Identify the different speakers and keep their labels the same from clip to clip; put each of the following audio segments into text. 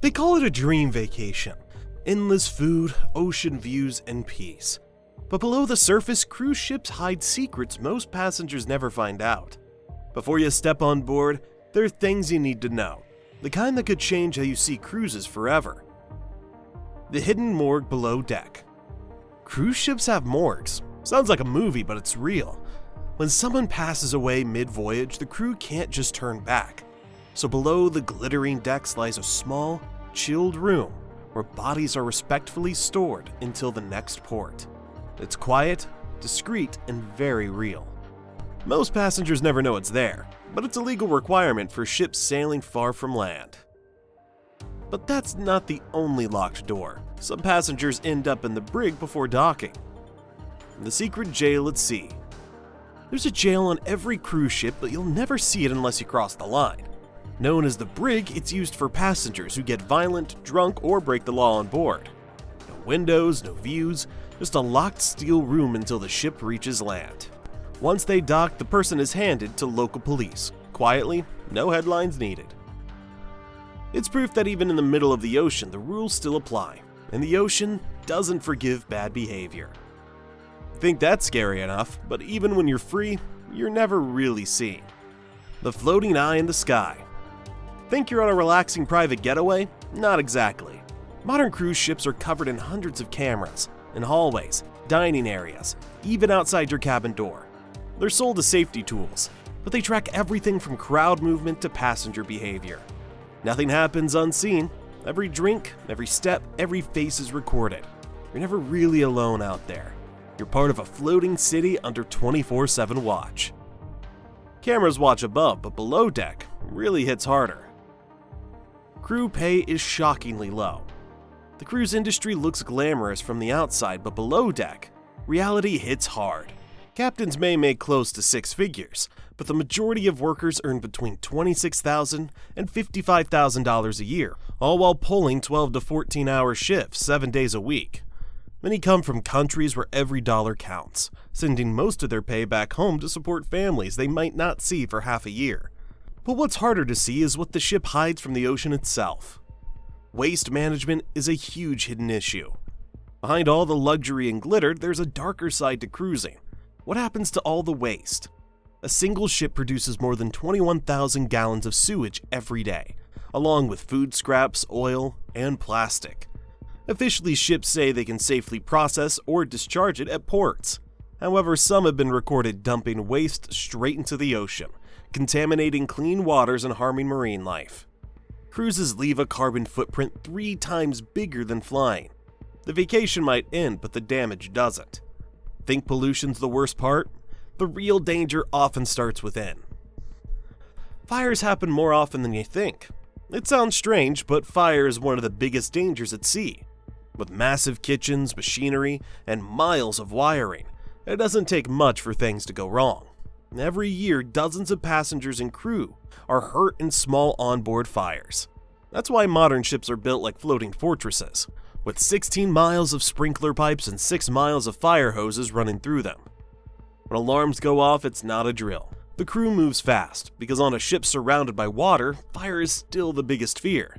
Speaker 1: They call it a dream vacation. Endless food, ocean views, and peace. But below the surface, cruise ships hide secrets most passengers never find out. Before you step on board, there are things you need to know. The kind that could change how you see cruises forever. The hidden morgue below deck. Cruise ships have morgues. Sounds like a movie, but it's real. When someone passes away mid-voyage, the crew can't just turn back. So below the glittering decks lies a small, chilled room where bodies are respectfully stored until the next port. It's quiet, discreet, and very real. Most passengers never know it's there, but it's a legal requirement for ships sailing far from land. But that's not the only locked door. Some passengers end up in the brig before docking. The secret jail at sea. There's a jail on every cruise ship, but you'll never see it unless you cross the line. Known as the brig, it's used for passengers who get violent, drunk, or break the law on board. No windows, no views, just a locked steel room until the ship reaches land. Once they dock, the person is handed to local police. Quietly, no headlines needed. It's proof that even in the middle of the ocean, the rules still apply, and the ocean doesn't forgive bad behavior. Think that's scary enough, but even when you're free, you're never really seen. The floating eye in the sky. Think you're on a relaxing private getaway? Not exactly. Modern cruise ships are covered in hundreds of cameras, in hallways, dining areas, even outside your cabin door. They're sold as safety tools, but they track everything from crowd movement to passenger behavior. Nothing happens unseen. Every drink, every step, every face is recorded. You're never really alone out there. You're part of a floating city under 24/7 watch. Cameras watch above, but below deck really hits harder. Crew pay is shockingly low. The cruise industry looks glamorous from the outside, but below deck, reality hits hard. Captains may make close to six figures, but the majority of workers earn between $26,000 and $55,000 a year, all while pulling 12 to 14-hour shifts 7 days a week. Many come from countries where every dollar counts, sending most of their pay back home to support families they might not see for half a year. But what's harder to see is what the ship hides from the ocean itself. Waste management is a huge hidden issue. Behind all the luxury and glitter, there's a darker side to cruising. What happens to all the waste? A single ship produces more than 21,000 gallons of sewage every day, along with food scraps, oil, and plastic. Officially, ships say they can safely process or discharge it at ports. However, some have been recorded dumping waste straight into the ocean, contaminating clean waters and harming marine life. Cruises leave a carbon footprint 3 times bigger than flying. The vacation might end, but the damage doesn't. Think pollution's the worst part? The real danger often starts within. Fires happen more often than you think. It sounds strange, but fire is one of the biggest dangers at sea. With massive kitchens, machinery, and miles of wiring, it doesn't take much for things to go wrong. Every year, dozens of passengers and crew are hurt in small onboard fires. That's why modern ships are built like floating fortresses, with 16 miles of sprinkler pipes and 6 miles of fire hoses running through them. When alarms go off, it's not a drill. The crew moves fast, because on a ship surrounded by water, fire is still the biggest fear.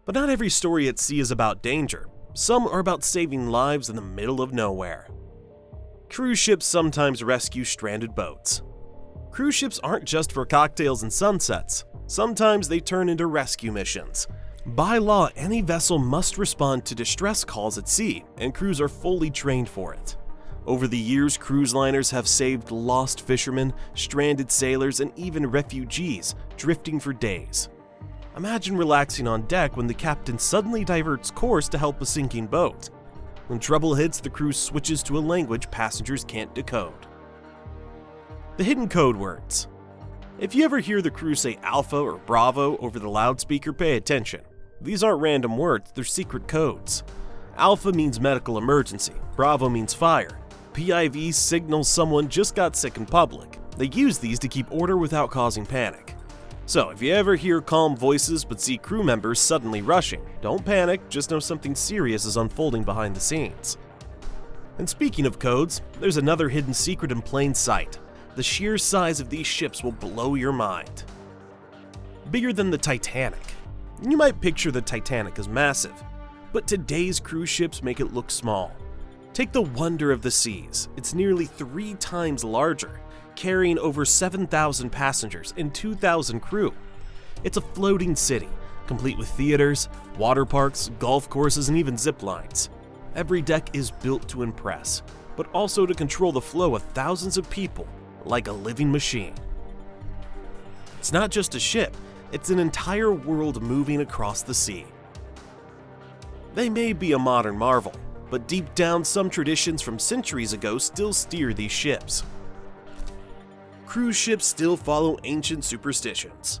Speaker 1: But not every story at sea is about danger. Some are about saving lives in the middle of nowhere. Cruise ships sometimes rescue stranded boats. Cruise ships aren't just for cocktails and sunsets. Sometimes they turn into rescue missions. By law, any vessel must respond to distress calls at sea, and crews are fully trained for it. Over the years, cruise liners have saved lost fishermen, stranded sailors, and even refugees drifting for days. Imagine relaxing on deck when the captain suddenly diverts course to help a sinking boat. When trouble hits, the crew switches to a language passengers can't decode. The hidden code words. If you ever hear the crew say Alpha or Bravo over the loudspeaker, pay attention. These aren't random words, they're secret codes. Alpha means medical emergency, Bravo means fire. PIV signals someone just got sick in public. They use these to keep order without causing panic. So if you ever hear calm voices but see crew members suddenly rushing, don't panic, just know something serious is unfolding behind the scenes. And speaking of codes, there's another hidden secret in plain sight. The sheer size of these ships will blow your mind. Bigger than the Titanic. You might picture the Titanic as massive, but today's cruise ships make it look small. Take the Wonder of the Seas. It's nearly 3 times larger, carrying over 7,000 passengers and 2,000 crew. It's a floating city, complete with theaters, water parks, golf courses, and even zip lines. Every deck is built to impress, but also to control the flow of thousands of people like a living machine. It's not just a ship, it's an entire world moving across the sea. They may be a modern marvel, but deep down some traditions from centuries ago still steer these ships. Cruise ships still follow ancient superstitions.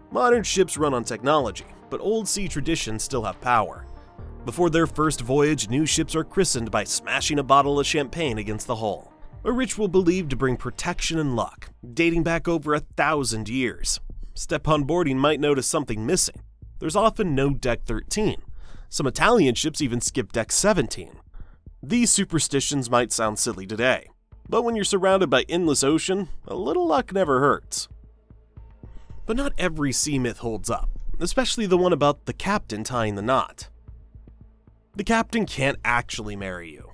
Speaker 1: Modern ships run on technology, but old sea traditions still have power. Before their first voyage, new ships are christened by smashing a bottle of champagne against the hull, a ritual believed to bring protection and luck, dating back over 1,000 years. Step on board, you might notice something missing. There's often no deck 13. Some Italian ships even skip deck 17. These superstitions might sound silly today, but when you're surrounded by endless ocean, a little luck never hurts. But not every sea myth holds up, especially the one about the captain tying the knot. The captain can't actually marry you.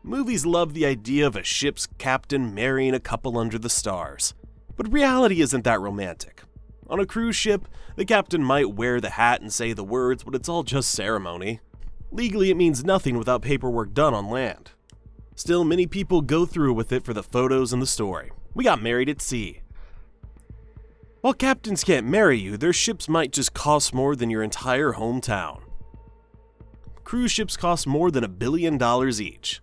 Speaker 1: Movies love the idea of a ship's captain marrying a couple under the stars, but reality isn't that romantic. On a cruise ship, the captain might wear the hat and say the words, but it's all just ceremony. Legally, it means nothing without paperwork done on land. Still, many people go through with it for the photos and the story. We got married at sea. While captains can't marry you, their ships might just cost more than your entire hometown. Cruise ships cost more than $1 billion each.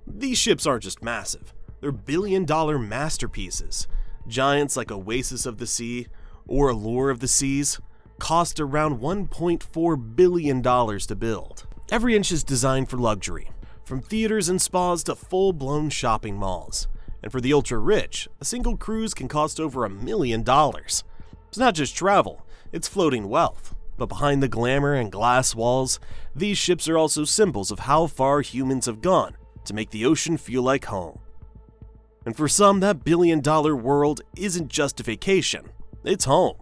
Speaker 1: These ships aren't just massive, they're billion-dollar masterpieces. Giants like Oasis of the Sea or Allure of the Seas cost around $1.4 billion to build. Every inch is designed for luxury, from theaters and spas to full-blown shopping malls. And for the ultra-rich, a single cruise can cost over $1 million. It's not just travel, it's floating wealth. But behind the glamour and glass walls, these ships are also symbols of how far humans have gone to make the ocean feel like home. And for some, that billion-dollar world isn't just a vacation, it's home.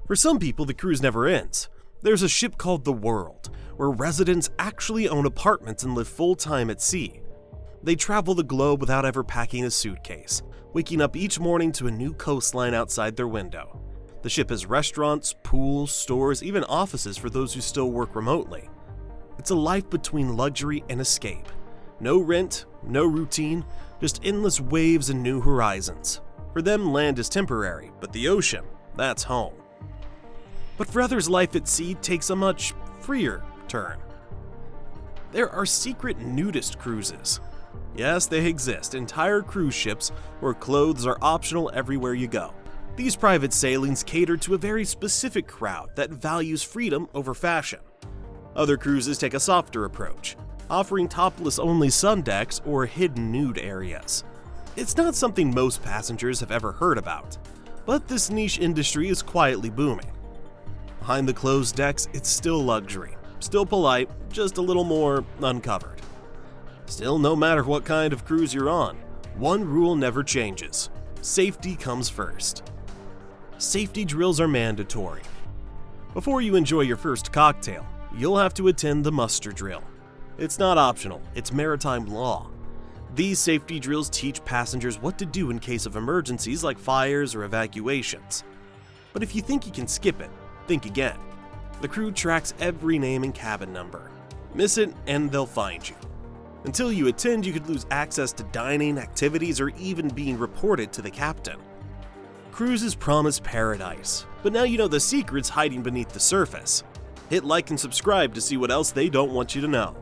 Speaker 1: For some people, the cruise never ends. There's a ship called the World, where residents actually own apartments and live full-time at sea. They travel the globe without ever packing a suitcase, waking up each morning to a new coastline outside their window. The ship has restaurants, pools, stores, even offices for those who still work remotely. It's a life between luxury and escape. No rent, no routine, just endless waves and new horizons. For them, land is temporary, but the ocean, that's home. But for others, life at sea takes a much freer turn. There are secret nudist cruises. Yes, they exist, entire cruise ships where clothes are optional everywhere you go. These private sailings cater to a very specific crowd that values freedom over fashion. Other cruises take a softer approach, offering topless-only sun decks or hidden nude areas. It's not something most passengers have ever heard about, but this niche industry is quietly booming. Behind the closed decks, it's still luxury, still polite, just a little more uncovered. Still, no matter what kind of cruise you're on, one rule never changes: safety comes first. Safety drills are mandatory. Before you enjoy your first cocktail, you'll have to attend the muster drill. It's not optional, it's maritime law. These safety drills teach passengers what to do in case of emergencies like fires or evacuations. But if you think you can skip it, think again. The crew tracks every name and cabin number. Miss it and they'll find you. Until you attend, you could lose access to dining, activities, or even being reported to the captain. Cruises promise paradise, but now you know the secrets hiding beneath the surface. Hit like and subscribe to see what else they don't want you to know.